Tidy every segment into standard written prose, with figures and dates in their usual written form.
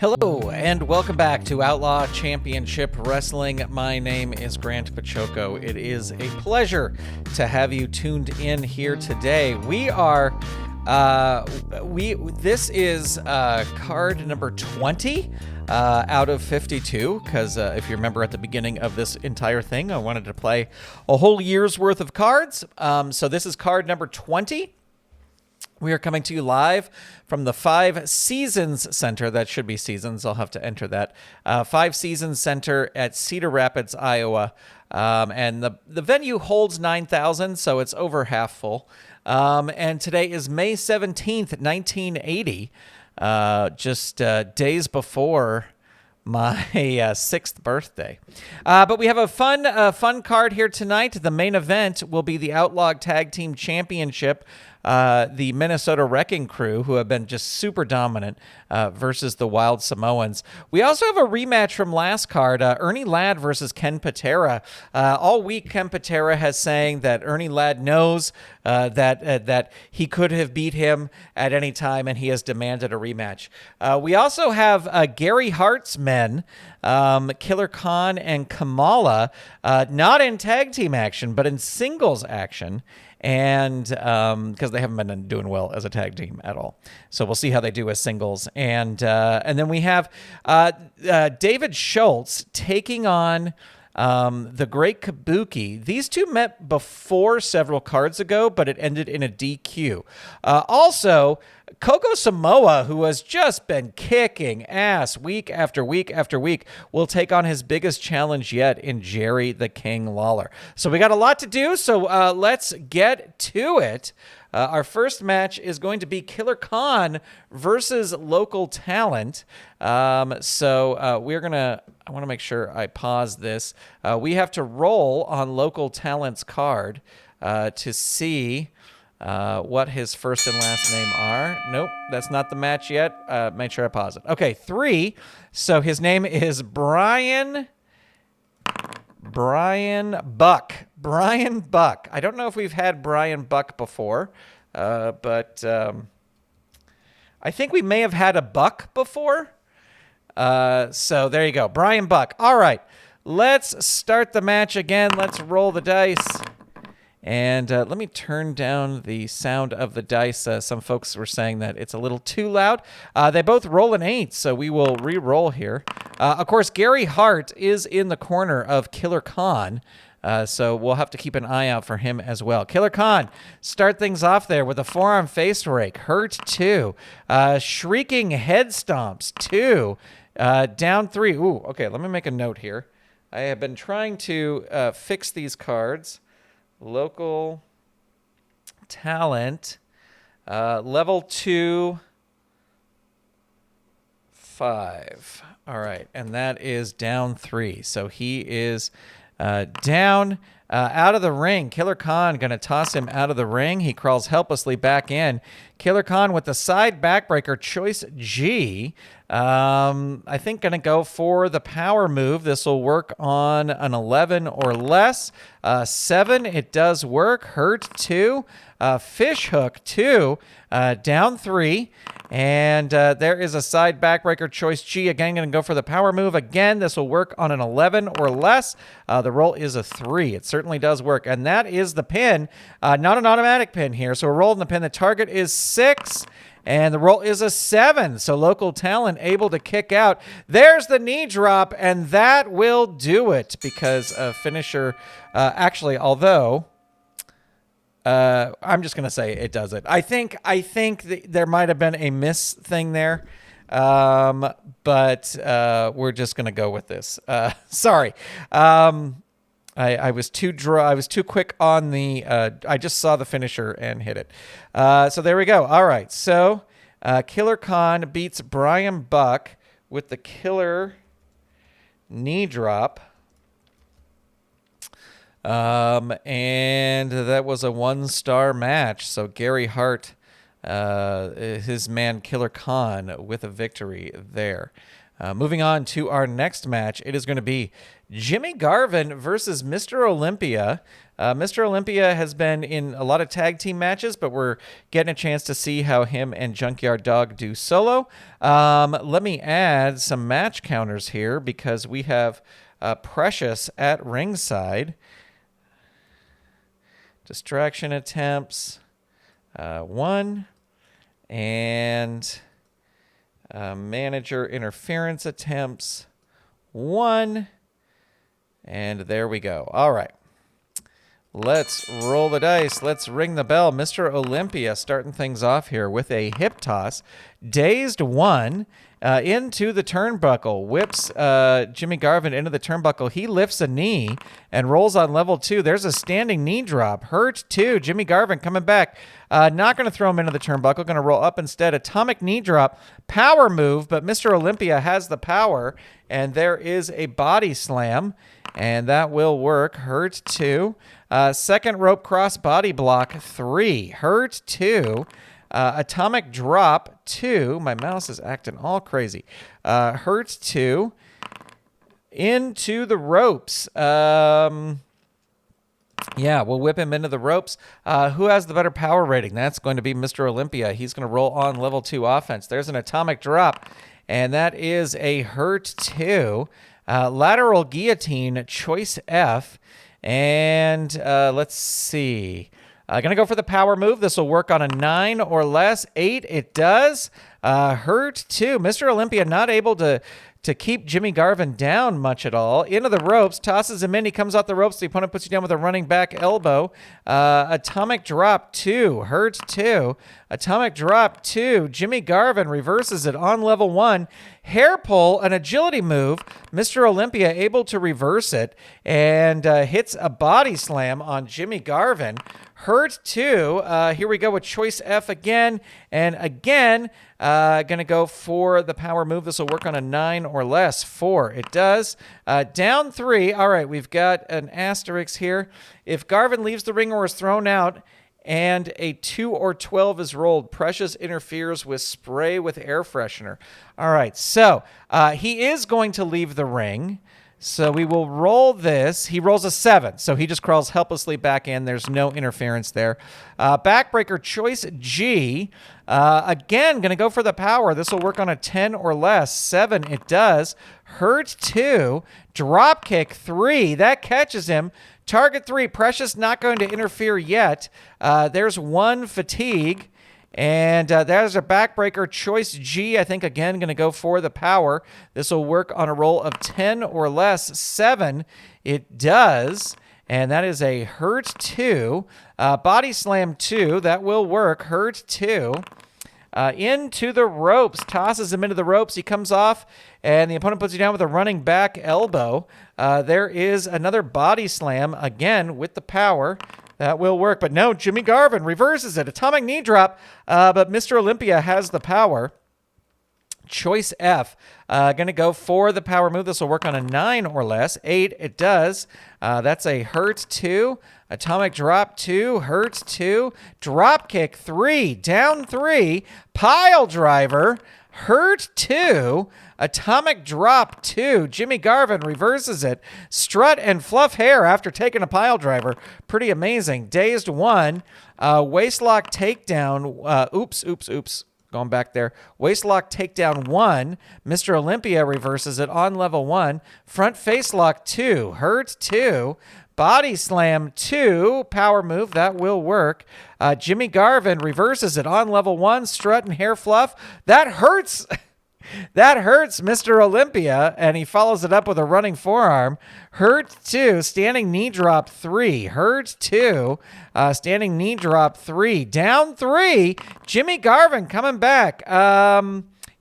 Hello, and welcome back to Outlaw Championship Wrestling. My name is Grant Pachoco. It is a pleasure to have you tuned in here today. This is card number 20 out of 52, because if you remember at the beginning of this entire thing, I wanted to play a whole year's worth of cards. So this is card number 20. We are coming to you live from the Five Seasons Center. That should be Seasons. I'll have to enter that. Five Seasons Center at Cedar Rapids, Iowa. And the venue holds 9,000, so it's over half full. And today is May 17th, 1980, just days before my sixth birthday. But we have a fun card here tonight. The main event will be the Outlaw Tag Team Championship. The Minnesota Wrecking Crew, who have been just super dominant, versus the Wild Samoans. We also have a rematch from last card, Ernie Ladd versus Ken Patera. All week, Ken Patera has saying that Ernie Ladd knows that he could have beat him at any time, and he has demanded a rematch. We also have Gary Hart's men, Killer Kahn and Kamala, not in tag team action, but in singles action. And because they haven't been doing well as a tag team at all. So we'll see how they do as singles. And then we have David Schultz taking on the Great Kabuki. These two met before several cards ago, but it ended in a DQ. Also, Coco Samoa, who has just been kicking ass week after week after week, will take on his biggest challenge yet in Jerry the King Lawler. So we got a lot to do, so let's get to it. Our first match is going to be Killer Kahn versus local talent. I want to make sure I pause this. We have to roll on local talent's card to see what his first and last name are. Nope, that's not the match yet. Make sure I pause it. Okay, 3. So his name is Brian Buck. Brian Buck. I don't know if we've had Brian Buck before, but I think we may have had a Buck before. So there you go. Brian Buck. All right, let's start the match again. Let's roll the dice. And let me turn down the sound of the dice. Some folks were saying that it's a little too loud. They both roll an 8, so we will re-roll here. Of course, Gary Hart is in the corner of Killer Kahn, so we'll have to keep an eye out for him as well. Killer Kahn, start things off there with a forearm face rake. Hurt 2. Shrieking head stomps 2. Down 3. Ooh, okay, let me make a note here. I have been trying to fix these cards. Local talent, level 2, 5. All right, and that is down 3. So he is down out of the ring. Killer Kahn going to toss him out of the ring. He crawls helplessly back in. Killer Kahn with the side backbreaker, choice G. I think going to go for the power move. This will work on an 11 or less. 7, it does work. Hurt 2. Fish hook 2. Down 3. And there is a side backbreaker, choice G. Again, going to go for the power move. Again, this will work on an 11 or less. The roll is a 3. It certainly does work. And that is the pin. Not an automatic pin here. So we're rolling the pin. The target is 6. And the roll is a 7. So local talent able to kick out. There's the knee drop. And that will do it. Because finisher, actually, although... I'm just going to say it does it. I think there might have been a miss thing there. But we're just going to go with this. Sorry. I was too dry. I was too quick on the, I just saw the finisher and hit it. So there we go. All right. So, Killer Kahn beats Brian Buck with the killer knee drop. And that was a 1-star match. So Gary Hart, his man Killer Kahn with a victory there. Moving on to our next match, it is going to be Jimmy Garvin versus Mr. Olympia. Mr. Olympia has been in a lot of tag team matches, but we're getting a chance to see how him and Junkyard Dog do solo. Let me add some match counters here because we have Precious at ringside. Distraction attempts, 1, and manager interference attempts, 1, and there we go. All right. Let's roll the dice. Let's ring the bell. Mr. Olympia starting things off here with a hip toss. Dazed 1 into the turnbuckle. Whips Jimmy Garvin into the turnbuckle. He lifts a knee and rolls on level 2. There's a standing knee drop. Hurt 2. Jimmy Garvin coming back. Not going to throw him into the turnbuckle. Going to roll up instead. Atomic knee drop. Power move, but Mr. Olympia has the power. And there is a body slam. And that will work. Hurt 2. Second rope cross body block 3. Hurt 2. Atomic drop 2. My mouse is acting all crazy. Hurt 2. Into the ropes. Yeah, we'll whip him into the ropes. Who has the better power rating? That's going to be Mr. Olympia. He's going to roll on level 2 offense. There's an atomic drop, and that is a hurt 2. Lateral guillotine, choice F. And let's see. Going to go for the power move. This will work on a 9 or less. 8, it does. Hurt 2. Mr. Olympia not able to keep Jimmy Garvin down much at all. Into the ropes, tosses him in. He comes off the ropes. The opponent puts you down with a running back elbow. Atomic drop 2. Hurt 2. Atomic drop 2. Jimmy Garvin reverses it on level 1. Hair pull, an agility move. Mr. Olympia able to reverse it and hits a body slam on Jimmy Garvin. Hurt 2. Here we go with choice F again. And again, going to go for the power move. This will work on a 9 or less. 4. It does. Down 3. All right, we've got an asterisk here. If Garvin leaves the ring or is thrown out, and a 2 or 12 is rolled, Precious interferes with spray with air freshener. All right, so he is going to leave the ring. So we will roll this. He rolls a 7, so he just crawls helplessly back in. There's no interference there. Backbreaker choice G. Again, going to go for the power. This will work on a 10 or less. 7, it does. Hurt 2. Drop kick 3. That catches him. Target 3. Precious not going to interfere yet. There's 1 fatigue. And there's a backbreaker choice G. I think, again, going to go for the power. This will work on a roll of 10 or less. 7, it does. And that is a hurt 2. Body slam 2. That will work. Hurt 2. Into the ropes. Tosses him into the ropes. He comes off, and the opponent puts you down with a running back elbow. There is another body slam, again, with the power. That will work. But no, Jimmy Garvin reverses it. Atomic knee drop, but Mr. Olympia has the power. Choice F. Going to go for the power move. This will work on a 9 or less. 8, it does. That's a hurt 2. Atomic drop 2. Hurt 2. Drop kick 3. Down 3. Pile driver. Hurt 2. Atomic drop 2. Jimmy Garvin reverses it. Strut and fluff hair after taking a pile driver. Pretty amazing. Dazed 1. Waistlock takedown. Oops. Going back there. Waistlock takedown 1. Mr. Olympia reverses it on level 1. Front face lock 2. Hurt 2. Body slam 2. Power move. That will work. Jimmy Garvin reverses it on level 1. Strut and hair fluff. That hurts. That hurts Mr. Olympia, and he follows it up with a running forearm. Hurt 2. Standing knee drop 3. Hurt 2. Standing knee drop 3. Down 3. Jimmy Garvin coming back.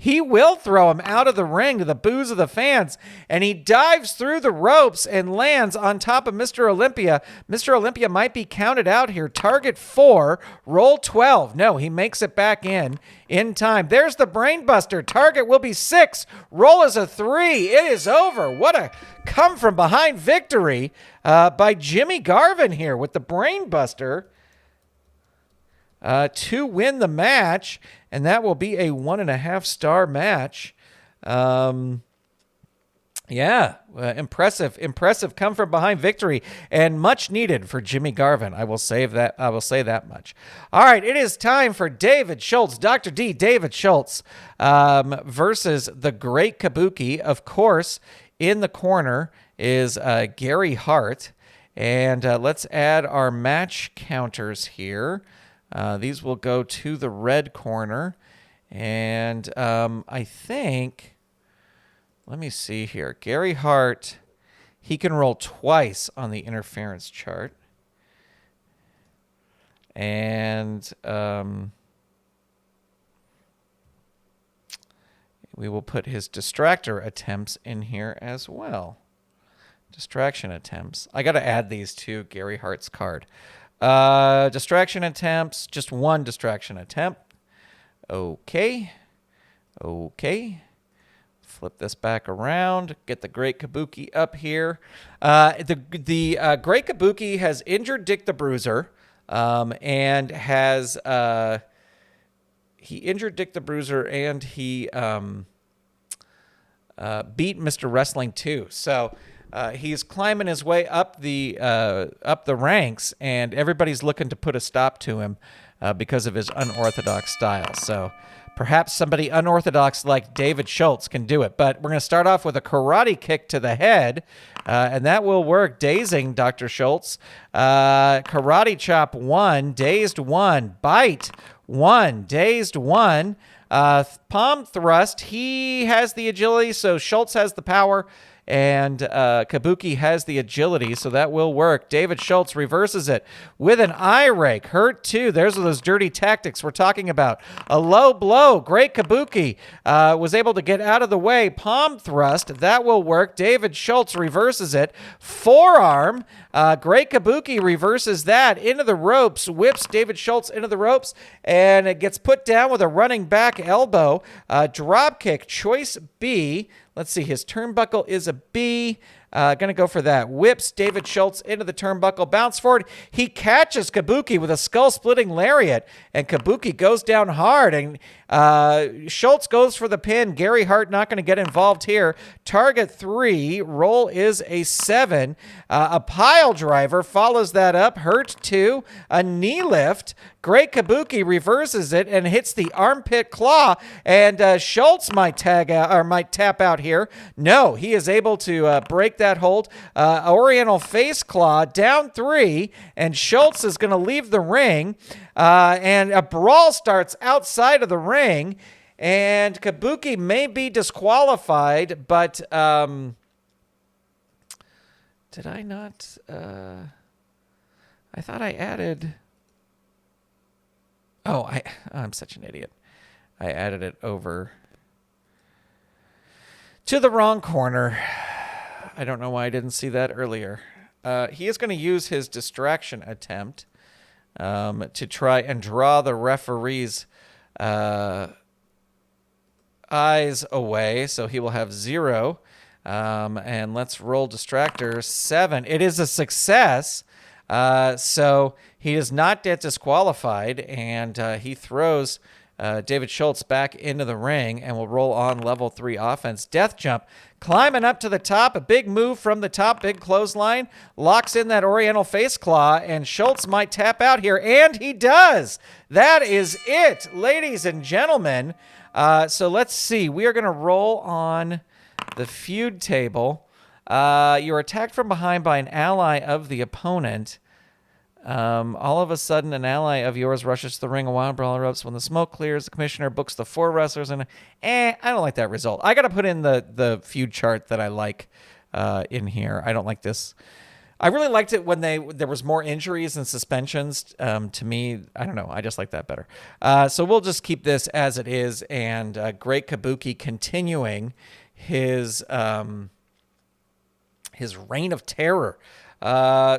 He will throw him out of the ring to the boos of the fans, and he dives through the ropes and lands on top of Mr. Olympia. Mr. Olympia might be counted out here. Target 4, roll 12. No, he makes it back in time. There's the brainbuster. Target will be 6. Roll is a 3. It is over. What a come from behind victory by Jimmy Garvin here with the brainbuster to win the match. And that will be a 1.5-star match. Yeah, impressive come from behind victory, and much needed for Jimmy Garvin. I will say that much. All right, it is time for David Schultz, Dr. D. David Schultz, versus the Great Kabuki. Of course, in the corner is Gary Hart, and let's add our match counters here. These will go to the red corner, and I think. Let me see here. Gary Hart, he can roll twice on the interference chart. And we will put his distractor attempts in here as well. Distraction attempts. I got to add these to Gary Hart's card. Distraction attempts, just one distraction attempt. Okay. Flip this back around. Get the Great Kabuki up here. The Great Kabuki has injured Dick the Bruiser, and has he injured Dick the Bruiser, and he beat Mr. Wrestling 2. So he's climbing his way up the ranks, and everybody's looking to put a stop to him because of his unorthodox style. So perhaps somebody unorthodox like David Schultz can do it. But we're going to start off with a karate kick to the head, and that will work. Dazing Dr. Schultz. Karate chop 1, dazed 1, bite 1, dazed 1. Palm thrust, he has the agility, so Schultz has the power, and Kabuki has the agility, so that will work. David Schultz reverses it with an eye rake. Hurt 2. There's those dirty tactics we're talking about. A low blow. Great Kabuki was able to get out of the way. Palm thrust. That will work. David Schultz reverses it. Forearm. Great Kabuki reverses that into the ropes. Whips David Schultz into the ropes, and it gets put down with a running back elbow. Drop kick. Choice B. Let's see, his turnbuckle is a B. Going to go for that. Whips David Schultz into the turnbuckle. Bounce forward. He catches Kabuki with a skull-splitting lariat, and Kabuki goes down hard, and Schultz goes for the pin. Gary Hart not going to get involved here. Target 3. Roll is a 7. A pile driver follows that up. Hurt 2. A knee lift. Great Kabuki reverses it and hits the armpit claw, and Schultz might tap out here. No, he is able to break that hold. Oriental face claw down 3, and Schultz is going to leave the ring, and a brawl starts outside of the ring, and Kabuki may be disqualified, but did I not? I thought I added. Oh, I'm such an idiot. I added it over to the wrong corner. I don't know why I didn't see that earlier. He is going to use his distraction attempt to try and draw the referee's eyes away. So he will have 0. And let's roll distractor 7. It is a success. So he is not yet disqualified, and he throws David Schultz back into the ring and will roll on level 3 offense. Death jump, climbing up to the top, a big move from the top, big clothesline, locks in that Oriental face claw, and Schultz might tap out here, and he does. That is it, ladies and gentlemen. So let's see. We are going to roll on the feud table. You're attacked from behind by an ally of the opponent. All of a sudden, an ally of yours rushes to the ring. A wild brawl erupts. When the smoke clears, the commissioner books the 4 wrestlers. And I don't like that result. I got to put in the feud chart that I like in here. I don't like this. I really liked it when there was more injuries and suspensions. To me, I don't know. I just like that better. So we'll just keep this as it is. And Great Kabuki continuing his reign of terror.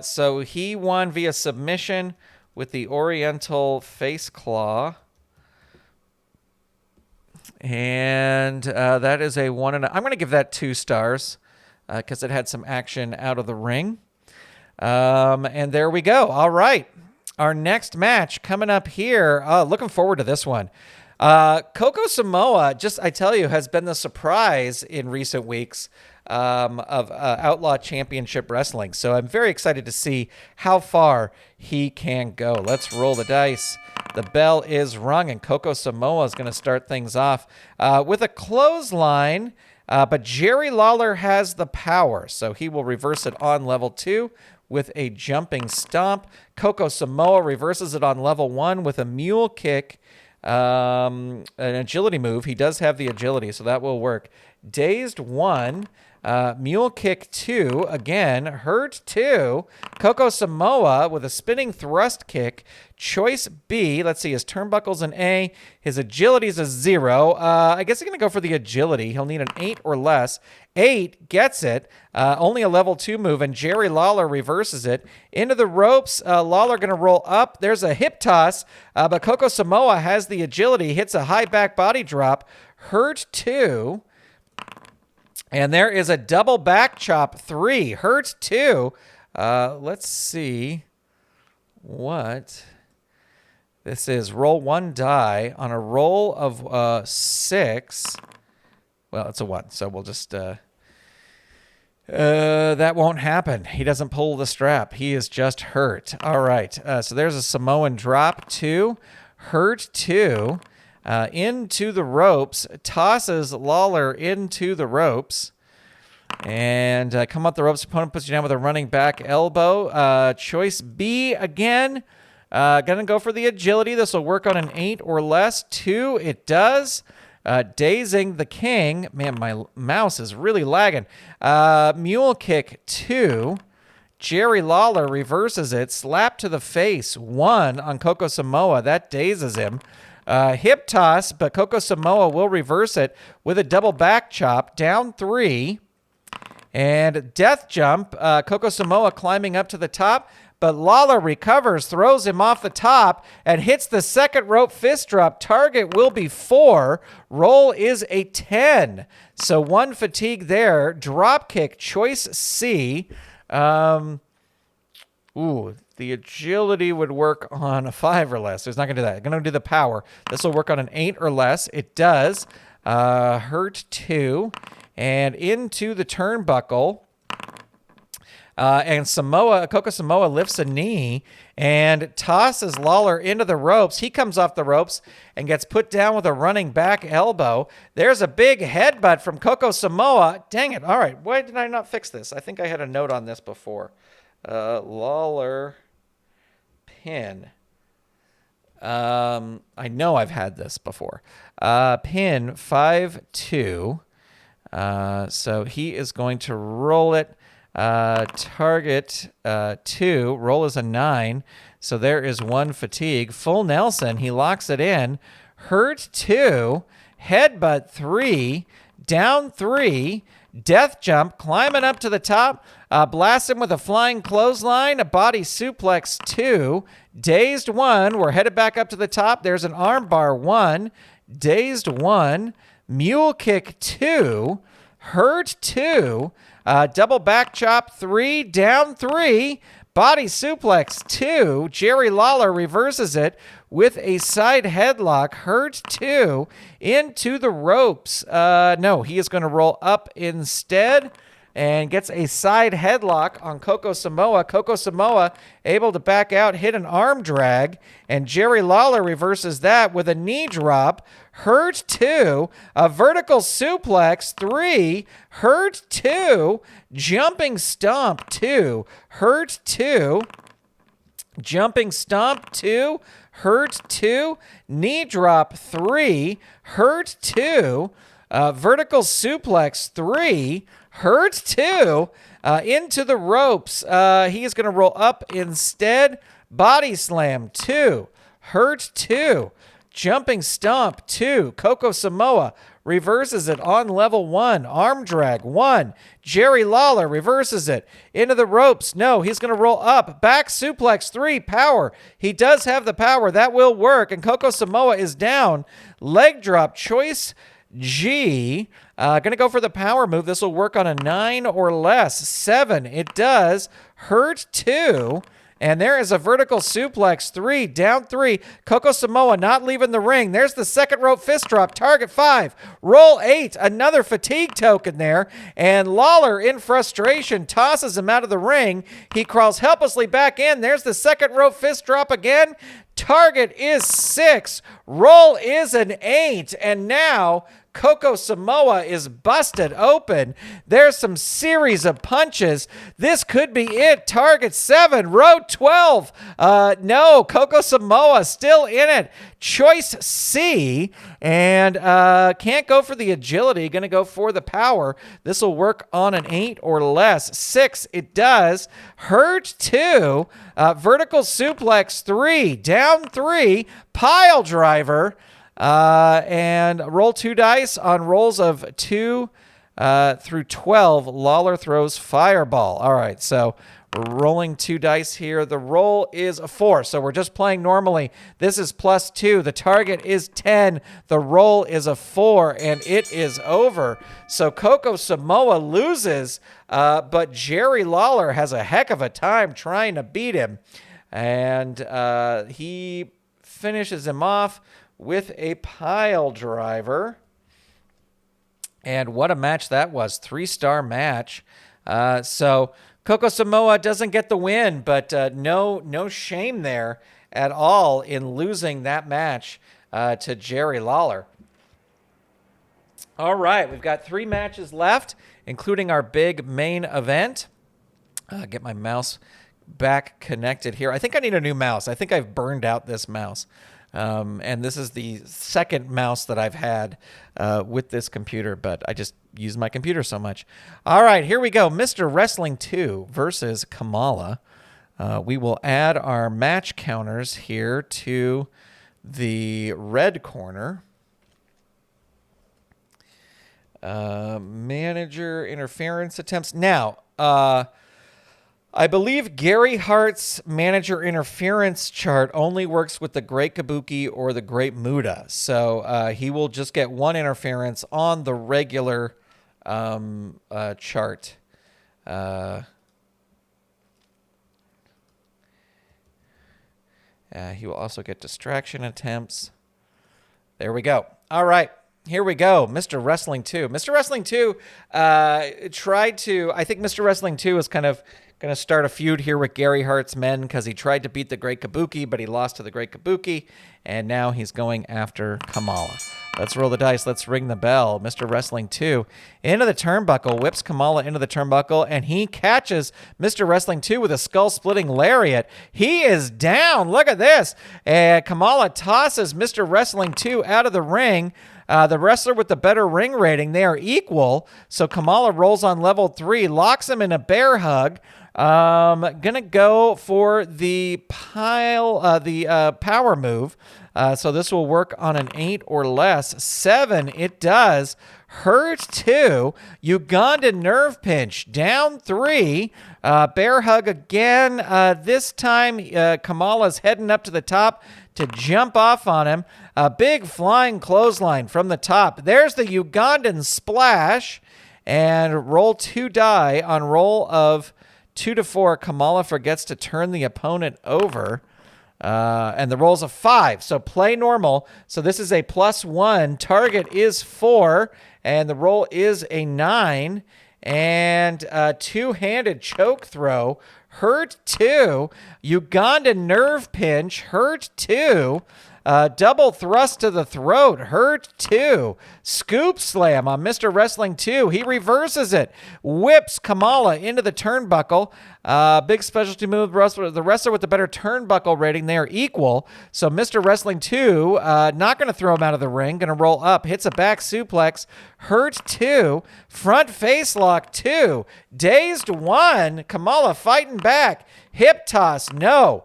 So he won via submission with the Oriental face claw. And that is a 1. I'm going to give that 2 stars because it had some action out of the ring. And there we go. All right. Our next match coming up here. Looking forward to this one. Coco Samoa, I tell you, has been the surprise in recent weeks of Outlaw Championship Wrestling. So I'm very excited to see how far he can go. Let's roll the dice. The bell is rung, and Coco Samoa is going to start things off with a clothesline. But Jerry Lawler has the power, so he will reverse it on level 2 with a jumping stomp. Coco Samoa reverses it on level 1 with a mule kick, an agility move. He does have the agility, so that will work. Dazed 1, mule kick 2, again, hurt 2. Coco Samoa with a spinning thrust kick. Choice B, let's see, his turnbuckle's an A. His agility's a 0. I guess he's going to go for the agility. He'll need an 8 or less. 8 gets it. Only a level 2 move, and Jerry Lawler reverses it. Into the ropes, Lawler going to roll up. There's a hip toss, but Coco Samoa has the agility, hits a high back body drop. Hurt 2. And there is a double back chop 3. Hurt 2. Let's see what this is. Roll 1 die on a roll of 6. Well, it's a 1, so we'll just... that won't happen. He doesn't pull the strap. He is just hurt. All right. So there's a Samoan drop 2. Hurt 2. Into the ropes. Tosses Lawler into the ropes. And come up the ropes. Opponent puts you down with a running back elbow. Choice B again. Gonna go for the agility. This will work on an 8 or less. 2, it does. Dazing the king. Man, my mouse is really lagging. Mule kick 2. Jerry Lawler reverses it. Slap to the face 1 on Coco Samoa. That dazes him. Hip toss, but Coco Samoa will reverse it with a double back chop. Down 3. And death jump. Coco Samoa climbing up to the top. But Lawler recovers, throws him off the top, and hits the second rope fist drop. Target will be 4. Roll is a 10. So 1 fatigue there. Drop kick, choice C. The agility would work on a 5 or less. So he's not going to do that. Going to do the power. This will work on an 8 or less. It does. Hurt 2. And into the turnbuckle. And Coco Samoa lifts a knee and tosses Lawler into the ropes. He comes off the ropes and gets put down with a running back elbow. There's a big headbutt from Coco Samoa. Dang it. All right. Why did I not fix this? I think I had a note on this before. Lawler pin. I know I've had this before. Pin 5-2. So he is going to roll it. Target 2. Roll is a 9. So there is 1 fatigue. Full Nelson. He locks it in. Hurt 2. Headbutt 3. Down 3. Death jump. Climbing up to the top. Blast him with a flying clothesline. A body suplex 2. Dazed 1. We're headed back up to the top. There's an armbar 1. Dazed 1. Mule kick 2. Hurt 2. Double back chop 3, down 3, body suplex 2. Jerry Lawler reverses it with a side headlock. Hurt 2 into the ropes. No, he is going to roll up instead and gets a side headlock on Coco Samoa. Coco Samoa able to back out, hit an arm drag, and Jerry Lawler reverses that with a knee drop. Hurt 2, a vertical suplex 3, hurt 2, jumping stomp 2, hurt 2, jumping stomp 2, hurt 2, knee drop 3, hurt 2, vertical suplex 3, hurt 2, into the ropes. He is going to roll up instead. Body slam 2, hurt 2. Jumping stomp 2. Coco Samoa reverses it on level 1. Arm drag 1. Jerry Lawler reverses it into the ropes. No, he's going to roll up. Back suplex 3. Power. He does have the power. That will work. And Coco Samoa is down. Leg drop. Choice G. Going to go for the power move. This will work on a 9 or less. 7. It does. Hurt 2. And there is a vertical suplex. 3, down 3. Coco Samoa not leaving the ring. There's the second rope fist drop. Target 5. Roll 8. Another fatigue token there. And Lawler, in frustration, tosses him out of the ring. He crawls helplessly back in. There's the second rope fist drop again. Target is 6. Roll is an 8. And now Coco Samoa is busted open. There's some series of punches. This could be it. Target 7. Row 12. No, Coco Samoa still in it. Choice C. And can't go for the agility. Going to go for the power. This will work on an 8 or less. 6, it does. Hurt 2. Vertical suplex 3. Down 3. Pile driver. And roll 2 dice. On rolls of 2 through 12, Lawler throws fireball. All right, so we're rolling 2 dice here. The roll is a 4, so we're just playing normally. This is +2. The target is 10. The roll is a 4, and it is over. So Coco Samoa loses, but Jerry Lawler has a heck of a time trying to beat him. And he finishes him off with a pile driver. And what a match that was. 3-star match. So Coco Samoa doesn't get the win, but no shame there at all in losing that match to Jerry Lawler. All right, we've got 3 matches left, including our big main event. Get my mouse back connected here. I think I need a new mouse. I think I've burned out this mouse. And this is the second mouse that I've had with this computer, but I just use my computer so much. All right, here we go. Mr. Wrestling 2 versus Kamala. We will add our match counters here to the red corner. Manager interference attempts. Now, I believe Gary Hart's manager interference chart only works with the Great Kabuki or the Great Muda. So he will just get 1 interference on the regular chart. He will also get distraction attempts. There we go. All right. Here we go, Mr. Wrestling 2. Mr. Wrestling 2 tried to... I think Mr. Wrestling 2 is kind of going to start a feud here with Gary Hart's men because he tried to beat the Great Kabuki, but he lost to the Great Kabuki, and now he's going after Kamala. Let's roll the dice. Let's ring the bell. Mr. Wrestling 2 into the turnbuckle, whips Kamala into the turnbuckle, and he catches Mr. Wrestling 2 with a skull-splitting lariat. He is down. Look at this. And Kamala tosses Mr. Wrestling 2 out of the ring. The wrestler with the better ring rating, they are equal. So Kamala rolls on level 3, locks him in a bear hug. Gonna go for the power move. So this will work on an 8 or less. 7, it does. Hurt 2. Ugandan nerve pinch. Down 3. Bear hug again. This time, Kamala's heading up to the top to jump off on him. A big flying clothesline from the top. There's the Ugandan splash. And roll 2 die. On roll of 2 to 4, Kamala forgets to turn the opponent over. And the roll's a 5. So play normal. So this is a +1. Target is 4. And the roll is a 9. And two-handed choke throw. Hurt 2. Ugandan nerve pinch. Hurt 2. Double thrust to the throat. Hurt 2. Scoop slam on Mr. Wrestling 2. He reverses it. Whips Kamala into the turnbuckle. Big specialty move. The wrestler with the better turnbuckle rating, they are equal. So Mr. Wrestling 2, not going to throw him out of the ring. Going to roll up. Hits a back suplex. Hurt 2. Front face lock 2. Dazed 1. Kamala fighting back. Hip toss. No.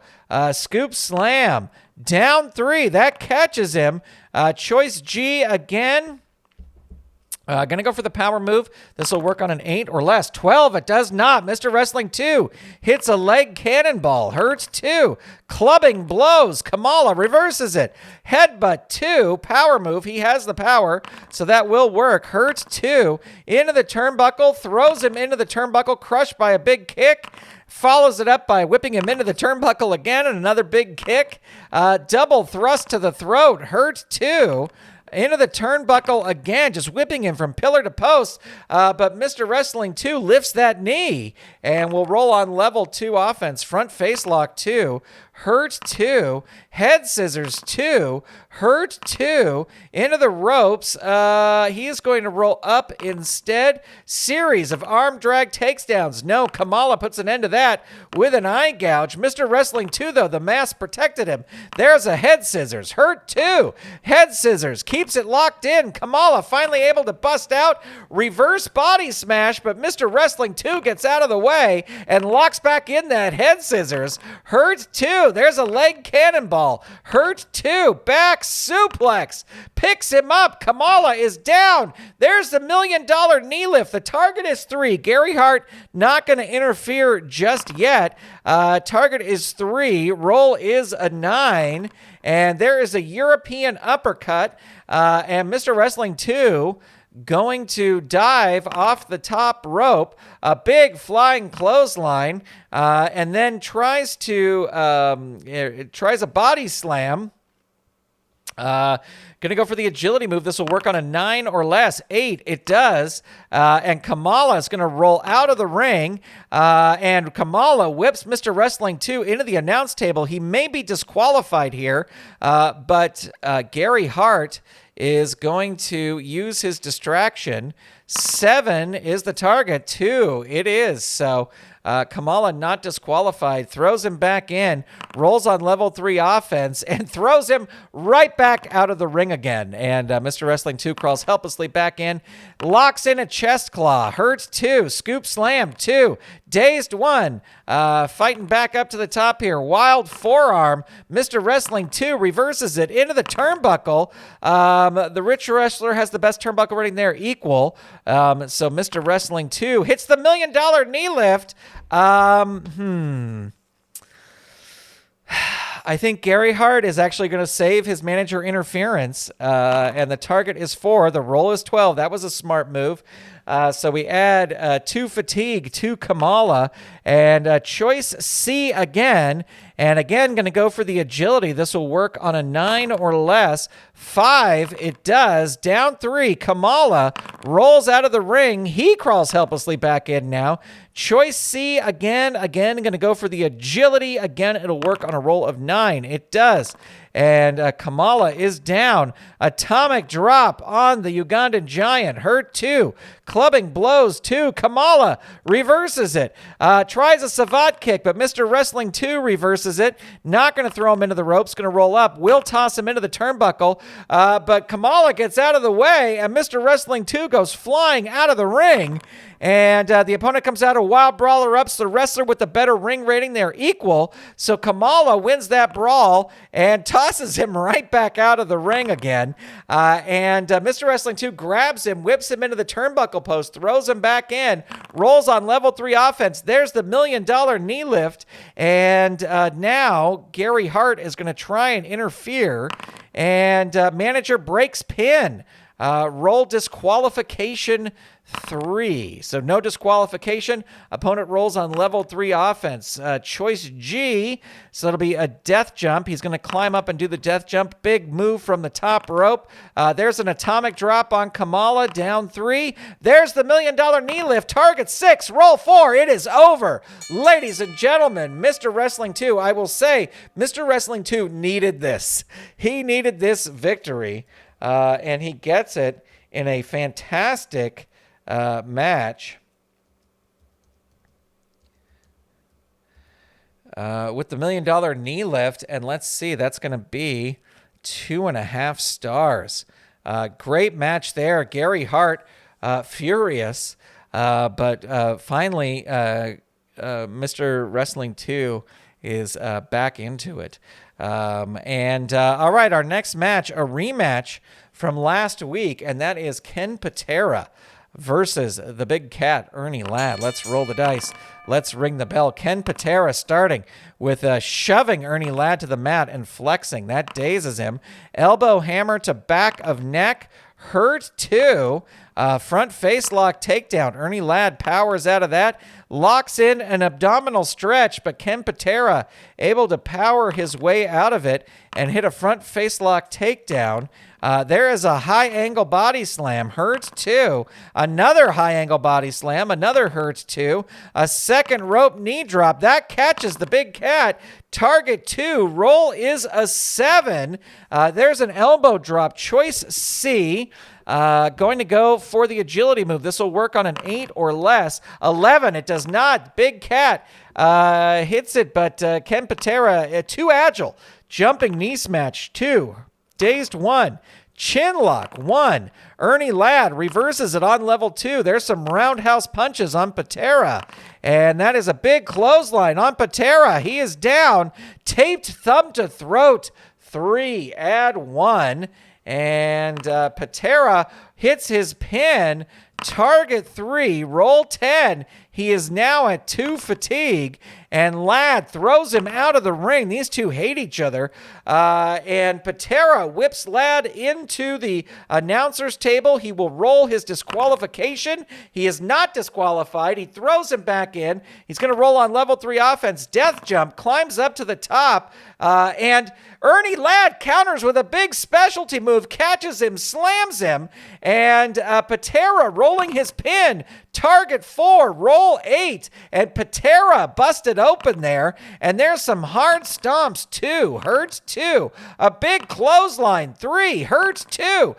Scoop slam. Down 3. That catches him. Choice G again. Going to go for the power move. This will work on an 8 or less. 12, it does not. Mr. Wrestling 2 hits a leg cannonball. Hurt 2. Clubbing blows. Kamala reverses it. Headbutt 2. Power move. He has the power, so that will work. Hurt 2. Into the turnbuckle. Throws him into the turnbuckle. Crushed by a big kick. Follows it up by whipping him into the turnbuckle again and another big kick. Double thrust to the throat. Hurt 2. Into the turnbuckle again, just whipping him from pillar to post. But Mr. Wrestling 2 lifts that knee and will roll on level 2 offense. Front face lock 2. Hurt 2. Head scissors 2. Hurt 2. Into the ropes. He is going to roll up instead. Series of arm drag takedowns. No, Kamala puts an end to that with an eye gouge. Mr. Wrestling 2, though, the mask protected him. There's a head scissors. Hurt 2. Head scissors. Keeps it locked in. Kamala finally able to bust out. Reverse body smash, but Mr. Wrestling 2 gets out of the way and locks back in that head scissors. Hurt 2. There's a leg cannonball. Hurt 2. Back suplex. Picks him up. Kamala is down. There's the $1 million knee lift. The target is 3. Gary Hart not going to interfere just yet. Target is 3. Roll is a 9. And there is a European uppercut. And Mr. Wrestling 2 going to dive off the top rope, a big flying clothesline, and then tries a body slam. Going to go for the agility move. This will work on a 9 or less. 8, it does. And Kamala is going to roll out of the ring. And Kamala whips Mr. Wrestling 2 into the announce table. He may be disqualified here, but Gary Hart is going to use his distraction. 7 is the target. 2, it is. So Kamala not disqualified, throws him back in, rolls on level 3 offense, and throws him right back out of the ring again. And Mr. Wrestling 2 crawls helplessly back in, locks in a chest claw. Hurt 2, scoop slam 2, dazed 1, fighting back up to the top here. Wild forearm. Mr. Wrestling 2 reverses it into the turnbuckle. The rich wrestler has the best turnbuckle rating there, equal. So Mr. Wrestling 2 hits the $1 million knee lift. I think Gary Hart is actually going to save his manager interference, and the target is 4. The roll is 12. That was a smart move. So we add 2 fatigue to Kamala, and choice C again. And again, going to go for the agility. This will work on a 9 or less. 5, it does. Down 3, Kamala rolls out of the ring. He crawls helplessly back in now. Choice C again, going to go for the agility. Again, it'll work on a roll of 9. It does. And Kamala is down. Atomic drop on the Ugandan giant. Hurt 2. Clubbing blows 2. Kamala reverses it. Tries a savate kick, but Mr. Wrestling 2 reverses it. Not going to throw him into the ropes. Going to roll up. Will toss him into the turnbuckle. But Kamala gets out of the way, and Mr. Wrestling 2 goes flying out of the ring. And the opponent comes out. A wild brawler ups the wrestler with the better ring rating. They're equal. So Kamala wins that brawl and tosses him right back out of the ring again. And Mr. Wrestling 2 grabs him, whips him into the turnbuckle post, throws him back in, rolls on level 3 offense. There's the $1 million knee lift. And now Gary Hart is going to try and interfere. And manager breaks pin. Roll disqualification 3. So no disqualification. Opponent rolls on level 3 offense. Choice G. So it'll be a death jump. He's going to climb up and do the death jump. Big move from the top rope. There's an atomic drop on Kamala. Down 3. There's the $1 million knee lift. Target 6. Roll 4. It is over. Ladies and gentlemen, Mr. Wrestling 2, I will say, Mr. Wrestling 2 needed this. He needed this victory. And he gets it in a fantastic match with the $1 million knee lift. And let's see, that's going to be 2.5 stars. Great match there. Gary Hart, furious. But finally, Mr. Wrestling 2 is back into it. All right, our next match, a rematch from last week, and that is Ken Patera versus the big cat, Ernie Ladd. Let's roll the dice. Let's ring the bell. Ken Patera starting with shoving Ernie Ladd to the mat and flexing. That dazes him. Elbow hammer to back of neck. Hurt 2. Front face lock takedown. Ernie Ladd powers out of that. Locks in an abdominal stretch, but Ken Patera able to power his way out of it and hit a front face lock takedown. There is a high angle body slam. Hurt 2. Another high angle body slam. Another Hurt 2. A second rope knee drop. That catches the big cat. Target 2. Roll is a 7. There's an elbow drop. Choice C. Going to go for the agility move. This will work on an 8 or less. 11. It does not. Big cat hits it, but Ken Patera, too agile. Jumping knee smash. 2. Dazed 1. Chin lock 1. Ernie Ladd reverses it on level 2. There's some roundhouse punches on Patera. And that is a big clothesline on Patera. He is down. Taped thumb to throat. 3. Add 1. And Patera hits his pin. Target 3. Roll 10. He is now at 2 fatigue. And Ladd throws him out of the ring. These two hate each other. And Patera whips Ladd into the announcer's table. He will roll his disqualification. He is not disqualified. He throws him back in. He's going to roll on level 3 offense. Death jump. Climbs up to the top. And Ernie Ladd counters with a big specialty move. Catches him. Slams him. And Patera rolling his pin. Target 4, roll 8, and Patera busted open there, and there's some hard stomps, 2, Hurt 2, a big clothesline, 3, Hurt 2,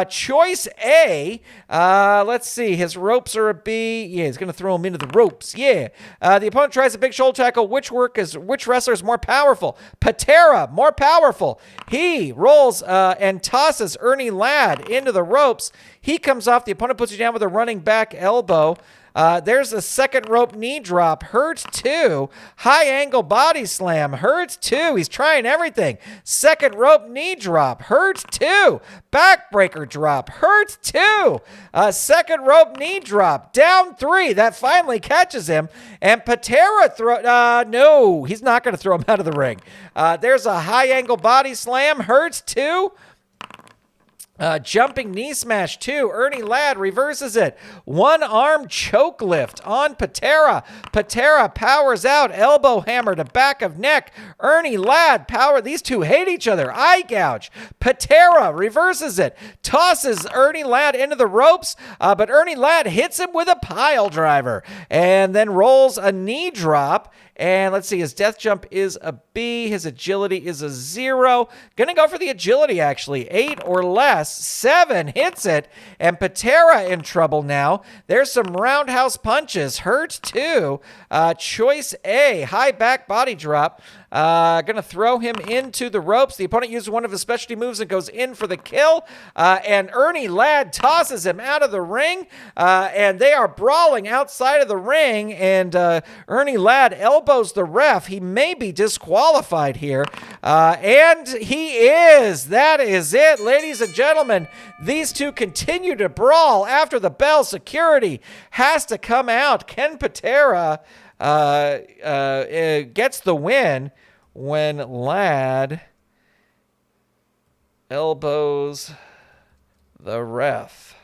choice A, let's see, his ropes are a B, yeah, he's going to throw him into the ropes, yeah, the opponent tries a big shoulder tackle, which wrestler is more powerful? Patera, more powerful, he rolls and tosses Ernie Ladd into the ropes. He comes off. The opponent puts you down with a running back elbow. There's a second rope knee drop. Hurt 2. High angle body slam. Hurt 2. He's trying everything. Second rope knee drop. Hurt 2. Backbreaker drop. Hurt 2. Second rope knee drop. Down 3. That finally catches him. And Patera no, he's not going to throw him out of the ring. There's a high angle body slam. Hurt 2. Jumping knee smash 2. Ernie Ladd reverses it. One arm choke lift on Patera. Patera powers out. Elbow hammer to back of neck. Ernie Ladd power. These two hate each other. Eye gouge. Patera reverses it. Tosses Ernie Ladd into the ropes. But Ernie Ladd hits him with a pile driver. And then rolls a knee drop. And let's see, his death jump is a B. His agility is a 0. Gonna go for the agility, actually. 8 or less. 7 hits it. And Patera in trouble now. There's some roundhouse punches. Hurt 2. Choice A. High back body drop. Gonna throw him into the ropes. The opponent uses one of his specialty moves and goes in for the kill. And Ernie Ladd tosses him out of the ring. And they are brawling outside of the ring. And Ernie Ladd elbows the ref. He may be disqualified here. And he is. That is it, ladies and gentlemen. These two continue to brawl after the bell. Security has to come out. Ken Patera gets the win when Ladd elbows the ref.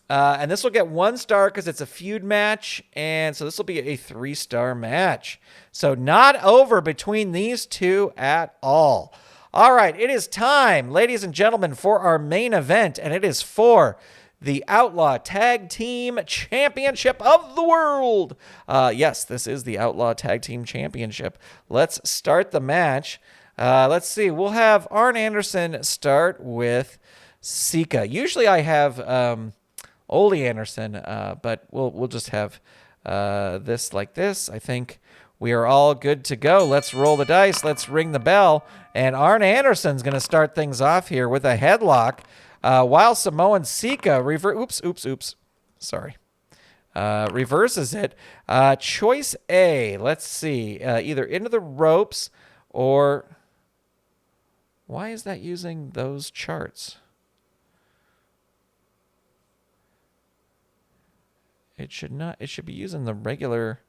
And this will get 1 star because it's a feud match. And so this will be a 3-star match. So not over between these two at all. All right, it is time, ladies and gentlemen, for our main event. And it is for the Outlaw Tag Team Championship of the World. Yes, this is the Outlaw Tag Team Championship. Let's start the match. Let's see. We'll have Arn Anderson start with Sika. Usually I have Ole Anderson, but we'll just have this like this. I think we are all good to go. Let's roll the dice. Let's ring the bell. And Arn Anderson's going to start things off here with a headlock. While Samoan Sika Sorry. Reverses it. Choice A. Let's see. Either into the ropes or Why is that using those charts? It should not. It should be using the regular.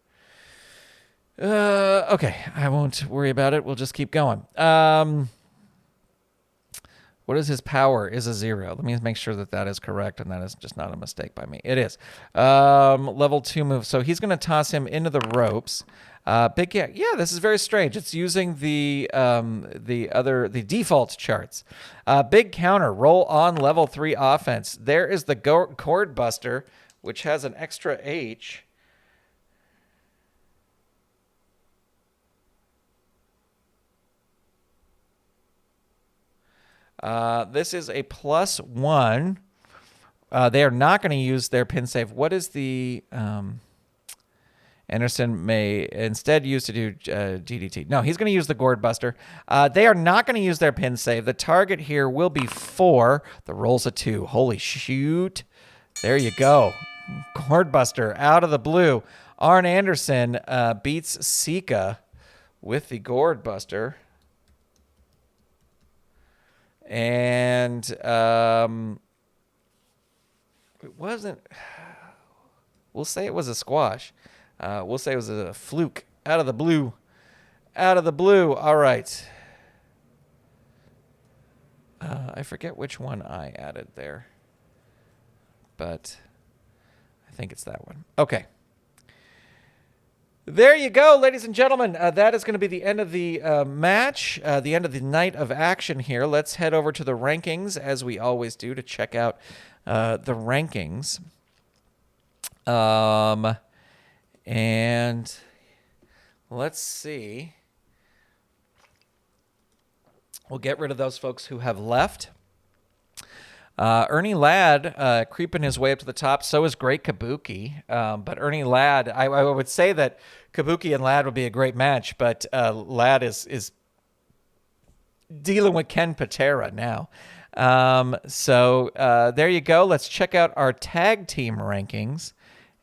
Okay, I won't worry about it. We'll just keep going. What is his power? Is a 0. Let me make sure that that is correct, and that is just not a mistake by me. It is. Level 2 move. So he's going to toss him into the ropes. Big yeah, this is very strange. It's using the default charts. Big counter. Roll on level 3 offense. There is the cord buster, which has an extra H. This is a +1. They are not going to use their pin save. What is the... Anderson may instead use to do DDT. No, he's going to use the Gourd Buster. They are not going to use their pin save. The target here will be 4. The roll's a 2. Holy shoot. There you go. Gourd Buster out of the blue. Arn Anderson beats Sika with the Gourd Buster. And it wasn't... We'll say it was a squash. We'll say it was a fluke. Out of the blue. Out of the blue. All right. I forget which one I added there. But I think it's that one. Okay. There you go, ladies and gentlemen. That is going to be the end of the match, the end of the night of action here. Let's head over to the rankings, as we always do, to check out the rankings. And let's see. We'll get rid of those folks who have left. Ernie Ladd creeping his way up to the top. So is Great Kabuki. But Ernie Ladd, I would say that Kabuki and Ladd would be a great match, but Ladd is dealing with Ken Patera now. So there you go. Let's check out our tag team rankings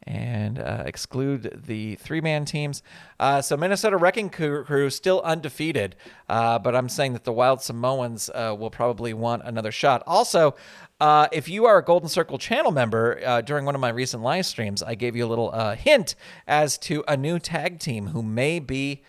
and exclude the 3-man teams. So Minnesota Wrecking Crew still undefeated, but I'm saying that the Wild Samoans will probably want another shot. Also, if you are a Golden Circle channel member, during one of my recent live streams, I gave you a little hint as to a new tag team who may be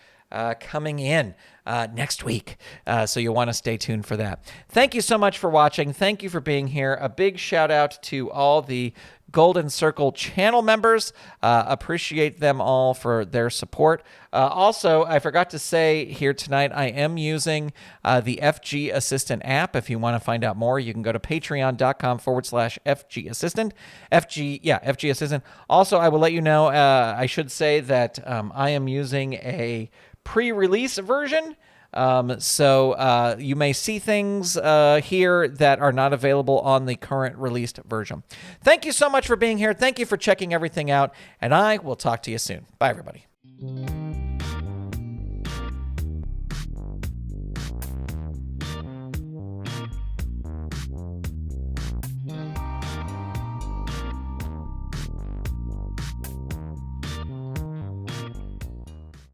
coming in next week. So you'll want to stay tuned for that. Thank you so much for watching. Thank you for being here. A big shout out to all the Golden Circle channel members. Appreciate them all for their support. Also, I forgot to say here tonight, I am using the FG Assistant app. If you want to find out more, you can go to patreon.com/FG Assistant. FG Assistant. Also, I will let you know, I should say that I am using a pre-release version. So you may see things here that are not available on the current released version. Thank you so much for being here. Thank you for checking everything out, and I will talk to you soon. Bye, everybody.